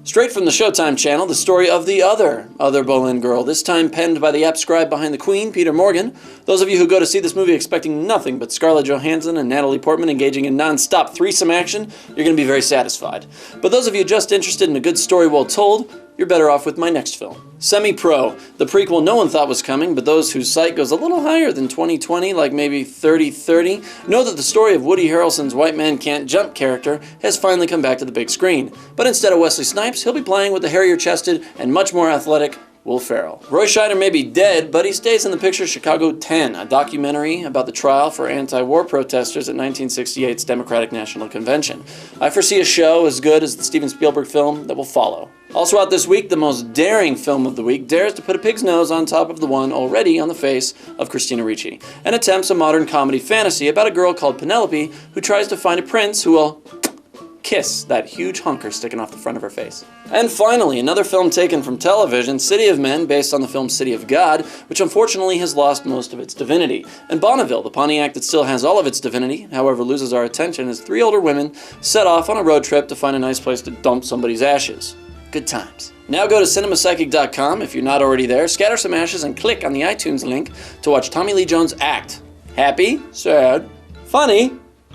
Straight from the Showtime channel, the story of the other Boleyn girl, this time penned by the apt scribe behind the Queen, Peter Morgan. Those of you who go to see this movie expecting nothing but Scarlett Johansson and Natalie Portman engaging in non-stop threesome action, you're going to be very satisfied. But those of you just interested in a good story well told, you're better off with my next film. Semi-Pro, the prequel no one thought was coming, but those whose sight goes a little higher than 2020, like maybe 3030, know that the story of Woody Harrelson's White Man Can't Jump character has finally come back to the big screen. But instead of Wesley Snipes, he'll be playing with the hairier-chested and much more athletic Will Ferrell. Roy Scheider may be dead, but he stays in the picture Chicago 10, a documentary about the trial for anti-war protesters at 1968's Democratic National Convention. I foresee a show as good as the Steven Spielberg film that will follow. Also out this week, the most daring film of the week dares to put a pig's nose on top of the one already on the face of Christina Ricci, and attempts a modern comedy fantasy about a girl called Penelope who tries to find a prince who will kiss that huge hunker sticking off the front of her face. And finally, another film taken from television, City of Men, based on the film City of God, which unfortunately has lost most of its divinity. And Bonneville, the Pontiac that still has all of its divinity, however loses our attention as three older women set off on a road trip to find a nice place to dump somebody's ashes. Good times. Now go to cinemapsychic.com if you're not already there, scatter some ashes and click on the iTunes link to watch Tommy Lee Jones act. Happy, sad, funny,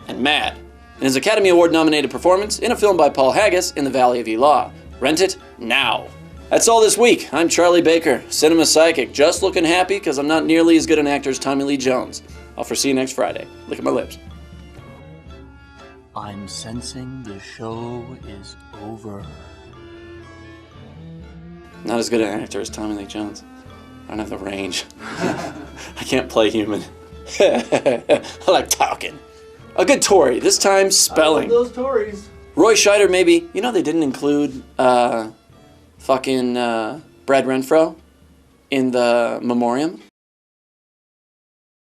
and mad in his Academy Award nominated performance in a film by Paul Haggis in the Valley of Elah. Rent it now. That's all this week. I'm Charlie Baker, Cinema Psychic, just looking happy because I'm not nearly as good an actor as Tommy Lee Jones. I'll foresee you next Friday. Look at my lips. I'm sensing the show is over. Not as good an actor as Tommy Lee Jones. I don't have the range. I can't play human. I like talking. A good Tory, this time spelling. I love those Tories. Roy Scheider maybe. You know they didn't include fucking Brad Renfro in the memoriam?